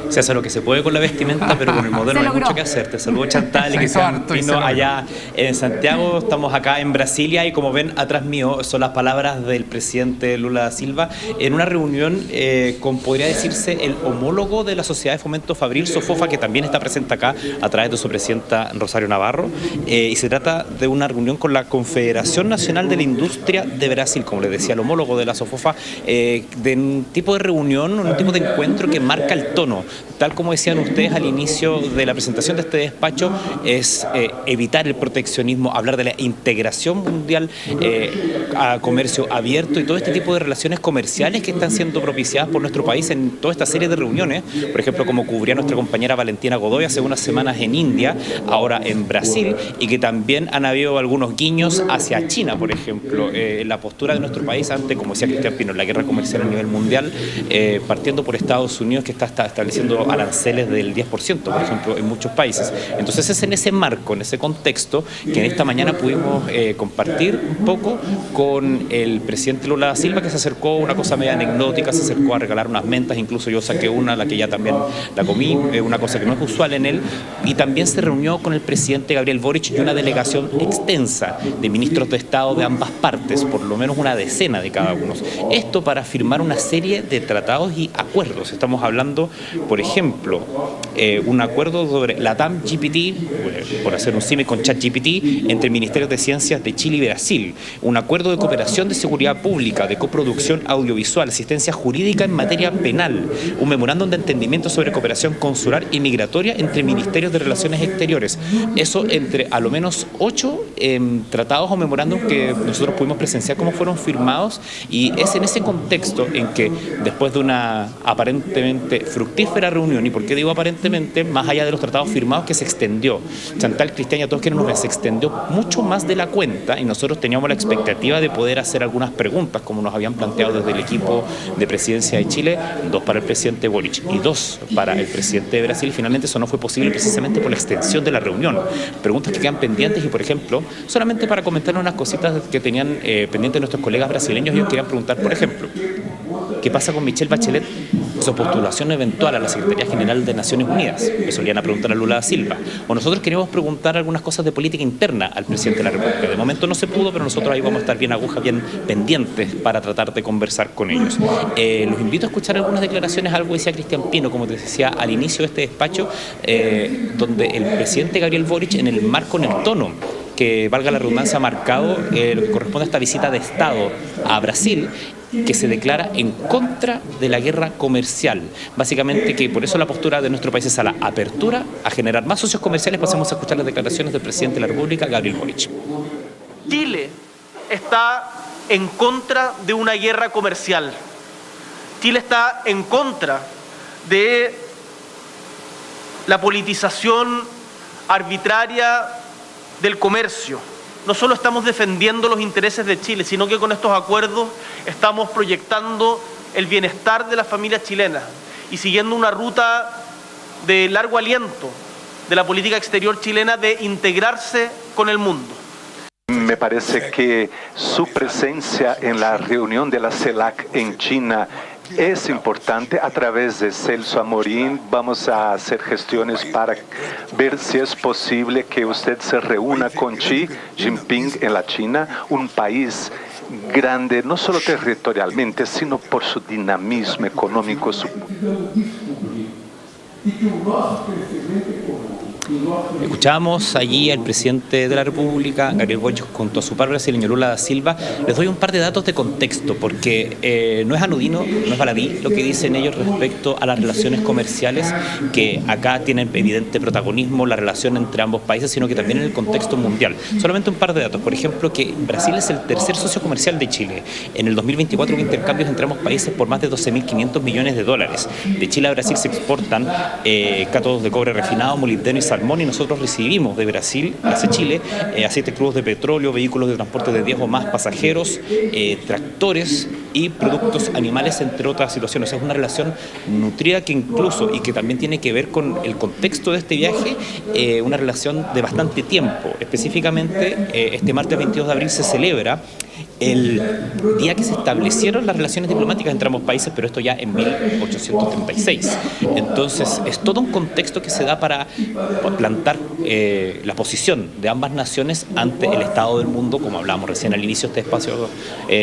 Se hace lo que se puede con la vestimenta, pero con el modelo no hay mucho que hacer. Te saludo, Chantal, y Cristian Pino allá en Santiago. Estamos acá en Brasilia y como ven atrás mío son las palabras del presidente Lula da Silva en una reunión con, podría decirse, el homólogo de la Sociedad de Fomento Fabril, SOFOFA, que también está presente acá a través de su presidenta Rosario Navarro. Y se trata de una reunión con la Confederación Nacional de la Industria de Brasil, como les decía, el homólogo de la SOFOFA, de un tipo de reunión, un tipo de encuentro que marca el tono. Tal como decían ustedes al inicio de la presentación de este despacho, es evitar el proteccionismo, hablar de la integración mundial, a comercio abierto y todo este tipo de relaciones comerciales que están siendo propiciadas por nuestro país en toda esta serie de reuniones, por ejemplo, como cubría nuestra compañera Valentina Godoy hace unas semanas en India, ahora en Brasil, y que también han habido algunos guiños hacia China, por ejemplo, la postura de nuestro país ante, como decía Cristian Pino, la guerra comercial a nivel mundial, partiendo por Estados Unidos, que está estableciendo aranceles del 10%, por ejemplo, en muchos países. Entonces es en ese marco, en ese contexto, que en esta mañana pudimos compartir un poco con el presidente Lula da Silva, que se acercó, una cosa media anecdótica, se acercó a regalar unas mentas, incluso yo saqué una, la que ya también la comí, una cosa que no es usual en él, y también se reunió con el presidente Gabriel Boric y una delegación extensa de ministros de Estado de ambas partes, por lo menos una decena de cada uno. Esto para firmar una serie de tratados y acuerdos. Estamos hablando, por ejemplo, un acuerdo sobre la TAM GPT, por hacer un símil con ChatGPT, entre ministerios de Ciencias de Chile y Brasil, un acuerdo de cooperación de seguridad pública, de coproducción audiovisual, asistencia jurídica en materia penal, un memorándum de entendimiento sobre cooperación consular y migratoria entre ministerios de Relaciones Exteriores. Eso entre a lo menos 8 tratados o memorándums que nosotros pudimos presenciar cómo fueron firmados, y es en ese contexto en que después de una aparentemente fructífera reunión, y por qué digo aparentemente, más allá de los tratados firmados, que se extendió, Chantal, Cristian y a todos quienes nos ven, se extendió mucho más de la cuenta, y nosotros teníamos la expectativa de poder hacer algunas preguntas, como nos habían planteado desde el equipo de presidencia de Chile, 2 para el presidente Boric y 2 para el presidente de Brasil. Finalmente eso no fue posible precisamente por la extensión de la reunión. Preguntas que quedan pendientes, y por ejemplo, solamente para comentar unas cositas que tenían pendientes nuestros colegas brasileños, ellos querían preguntar, por ejemplo, ¿qué pasa con Michelle Bachelet, su postulación eventual a la Secretaría General de Naciones Unidas? Eso le iban a preguntar a Lula da Silva. O nosotros queríamos preguntar algunas cosas de política interna al presidente de la República. De momento no se pudo, pero nosotros ahí vamos a estar bien aguja, bien pendientes para tratar de conversar con ellos. Los invito a escuchar algunas declaraciones, algo decía Cristian Pino, como te decía al inicio de este despacho, donde el presidente Gabriel Boric, en el marco, en el tono que, valga la redundancia, ha marcado lo que corresponde a esta visita de Estado a Brasil, que se declara en contra de la guerra comercial. Básicamente que por eso la postura de nuestro país es a la apertura, a generar más socios comerciales. Pasemos a escuchar las declaraciones del presidente de la República, Gabriel Boric. Chile está en contra de una guerra comercial. Chile está en contra de la politización arbitraria del comercio. No solo estamos defendiendo los intereses de Chile, sino que con estos acuerdos estamos proyectando el bienestar de las familias chilenas y siguiendo una ruta de largo aliento de la política exterior chilena de integrarse con el mundo. Me parece que su presencia en la reunión de la CELAC en China es importante. A través de Celso Amorín vamos a hacer gestiones para ver si es posible que usted se reúna con Xi Jinping en la China, un país grande no solo territorialmente, sino por su dinamismo económico. Escuchamos allí al presidente de la República, Gabriel Boric, junto a su par brasileño Lula da Silva. Les doy un par de datos de contexto, porque no es anodino, no es baladí lo que dicen ellos respecto a las relaciones comerciales, que acá tienen evidente protagonismo la relación entre ambos países, sino que también en el contexto mundial. Solamente un par de datos. Por ejemplo, que Brasil es el tercer socio comercial de Chile. En el 2024 hubo intercambios entre ambos países por más de 12.500 millones de dólares. De Chile a Brasil se exportan cátodos de cobre refinado, molibdeno y salmón, y nosotros recibimos de Brasil hacia Chile aceites crudos de petróleo, vehículos de transporte de 10 o más pasajeros, tractores y productos animales, entre otras situaciones. Es una relación nutrida que incluso, y que también tiene que ver con el contexto de este viaje, una relación de bastante tiempo. Específicamente, este martes 22 de abril se celebra el día que se establecieron las relaciones diplomáticas entre ambos países, pero esto ya en 1836. Entonces, es todo un contexto que se da para plantar la posición de ambas naciones ante el estado del mundo, como hablábamos recién al inicio de este espacio,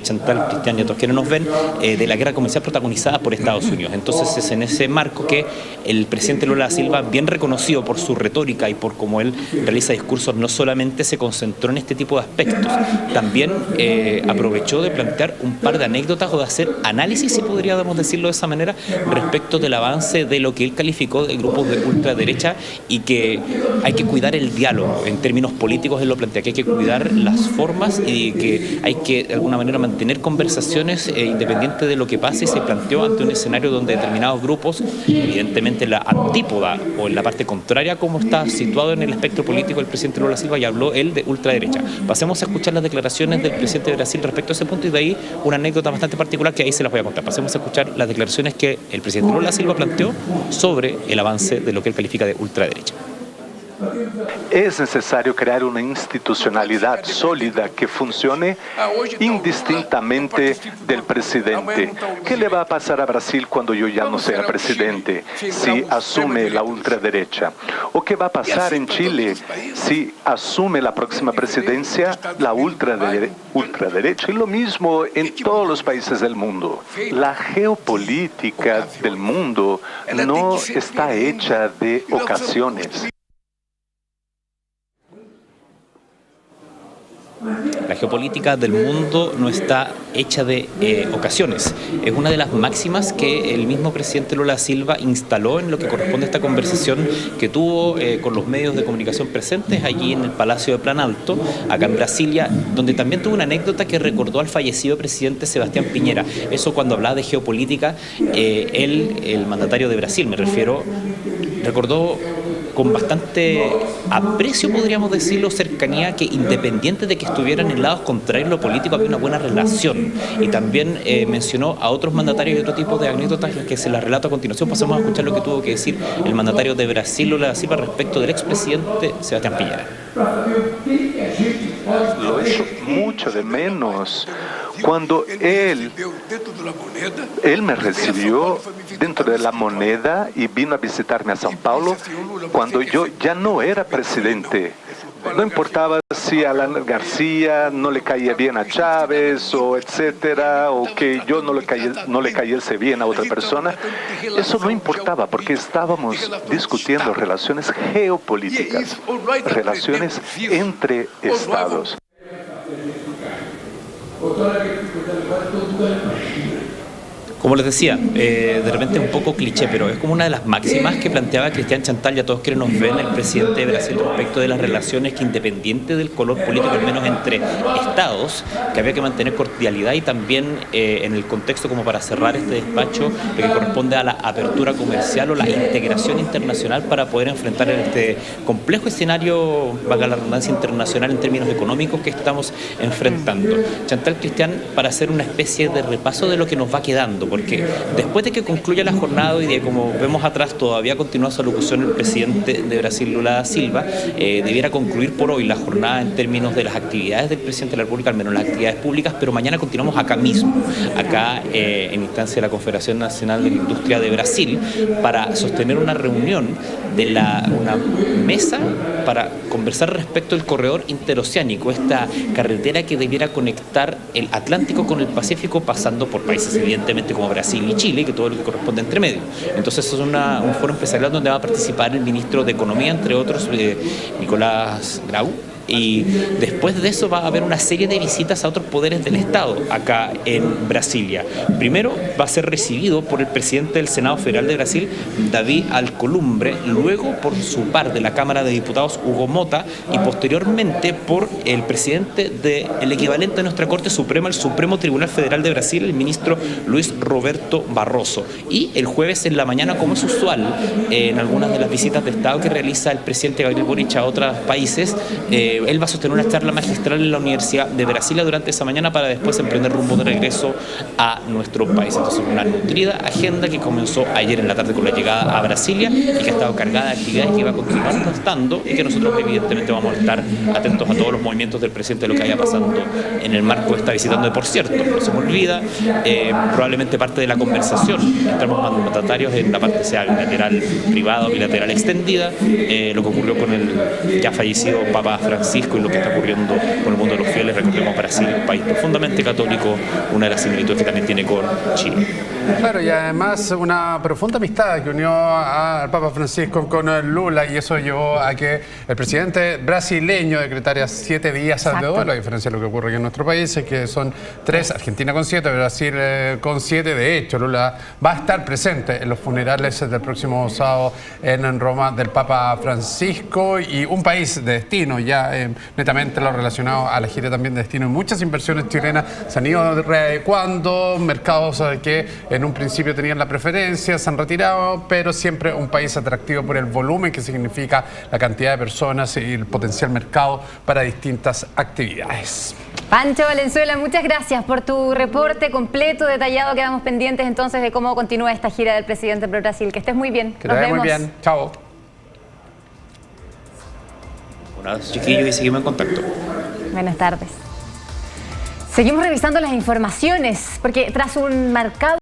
Chantal, Cristian y a todos quienes nos ven, de la guerra comercial protagonizada por Estados Unidos. Entonces, es en ese marco que el presidente Lula da Silva, bien reconocido por su retórica y por cómo él realiza discursos, no solamente se concentró en este tipo de aspectos, también aprovechó de plantear un par de anécdotas o de hacer análisis, si podríamos decirlo de esa manera, respecto del avance de lo que él calificó de grupos de ultraderecha y que hay que cuidar el diálogo. En términos políticos él lo plantea, que hay que cuidar las formas y que hay que de alguna manera mantener conversaciones independiente de lo que pase, y se planteó ante un escenario donde determinados grupos, evidentemente la antípoda o en la parte contraria como está situado en el espectro político el presidente Lula da Silva, y habló él de ultraderecha. Pasemos a escuchar las declaraciones del presidente de Brasil respecto a ese punto, y de ahí una anécdota bastante particular que ahí se las voy a contar. Pasemos a escuchar las declaraciones que el presidente Lula da Silva planteó sobre el avance de lo que él califica de ultraderecha. Es necesario crear una institucionalidad sólida que funcione indistintamente del presidente. ¿Qué le va a pasar a Brasil cuando yo ya no sea presidente, si asume la ultraderecha? ¿O qué va a pasar en Chile si asume la próxima presidencia la ultraderecha? Y lo mismo en todos los países del mundo. La geopolítica del mundo no está hecha de ocasiones. La geopolítica del mundo no está hecha de ocasiones. Es una de las máximas que el mismo presidente Lula da Silva instaló en lo que corresponde a esta conversación que tuvo con los medios de comunicación presentes allí en el Palacio de Planalto, acá en Brasilia, donde también tuvo una anécdota que recordó al fallecido presidente Sebastián Piñera. Eso cuando hablaba de geopolítica, él, el mandatario de Brasil, me refiero, recordó con bastante aprecio, podríamos decirlo, cercanía, que independiente de que estuvieran en lados contrarios lo político, había una buena relación. Y también mencionó a otros mandatarios y otro tipo de anécdotas que se las relato a continuación. Pasamos a escuchar lo que tuvo que decir el mandatario de Brasil, Lula da Silva, respecto del expresidente Sebastián Piñera. Lo echo mucho de menos cuando él me recibió dentro de la Moneda y vino a visitarme a São Paulo cuando yo ya no era presidente. No importaba si Alan García no le caía bien a Chávez o etcétera, o que yo no le cayese bien a otra persona. Eso no importaba porque estábamos discutiendo relaciones geopolíticas, relaciones entre estados. Como les decía, de repente es un poco cliché, pero es como una de las máximas que planteaba Cristian Chantal, ya todos quienes nos ven, el presidente de Brasil, respecto de las relaciones que, independiente del color político, al menos entre estados, que había que mantener cordialidad, y también en el contexto, como para cerrar este despacho, lo que corresponde a la apertura comercial o la integración internacional para poder enfrentar este complejo escenario, valga la redundancia, internacional en términos económicos que estamos enfrentando. Chantal, Cristian, para hacer una especie de repaso de lo que nos va quedando, porque después de que concluya la jornada y de, como vemos atrás, todavía continúa su alocución el presidente de Brasil, Lula da Silva, debiera concluir por hoy la jornada en términos de las actividades del presidente de la República, al menos las actividades públicas, pero mañana continuamos acá mismo, acá en instancia de la Confederación Nacional de la Industria de Brasil, para sostener una reunión de una mesa para conversar respecto al corredor interoceánico, esta carretera que debiera conectar el Atlántico con el Pacífico, pasando por países evidentemente como Brasil y Chile, que todo lo que corresponde entre medio. Entonces es un foro empresarial donde va a participar el ministro de Economía, entre otros, Nicolás Grau. Y después de eso va a haber una serie de visitas a otros poderes del Estado acá en Brasilia. Primero va a ser recibido por el presidente del Senado Federal de Brasil, David Alcolumbre, luego por su par de la Cámara de Diputados, Hugo Mota, y posteriormente por el presidente del equivalente a nuestra Corte Suprema, el Supremo Tribunal Federal de Brasil, el ministro Luis Roberto Barroso. Y el jueves en la mañana, como es usual en algunas de las visitas de Estado que realiza el presidente Gabriel Boric a otros países, Él va a sostener una charla magistral en la Universidad de Brasilia durante esa mañana para después emprender rumbo de regreso a nuestro país. Entonces, una nutrida agenda que comenzó ayer en la tarde con la llegada a Brasilia y que ha estado cargada de actividades que va a continuar estando y que nosotros evidentemente vamos a estar atentos a todos los movimientos del presidente, de lo que vaya pasando en el marco de esta visita, donde, por cierto, no se me olvida, probablemente parte de la conversación entre ambos mandatarios en la parte sea bilateral privada o bilateral extendida, lo que ocurrió con el ya fallecido Papa Francisco y lo que está ocurriendo con el mundo de los fieles. Recordemos, Brasil, un país profundamente católico, una de las similitudes que también tiene con Chile. Claro, y además una profunda amistad que unió al Papa Francisco con Lula, y eso llevó a que el presidente brasileño decretara 7 días de duelo, a diferencia de lo que ocurre aquí en nuestro país, que son 3, Argentina con 7, Brasil con 7. De hecho, Lula va a estar presente en los funerales del próximo sábado en Roma del Papa Francisco, y un país de destino, ya netamente lo relacionado a la gira también de destino. Muchas inversiones chilenas se han ido readecuando, mercados que en un principio tenían la preferencia, se han retirado, pero siempre un país atractivo por el volumen que significa la cantidad de personas y el potencial mercado para distintas actividades. Pancho Valenzuela, muchas gracias por tu reporte completo, detallado. Quedamos pendientes entonces de cómo continúa esta gira del presidente por Brasil. Que estés muy bien. Que te vaya muy bien. Chao. Bueno, chiquillos, y seguimos en contacto. Buenas tardes. Seguimos revisando las informaciones, porque tras un marcado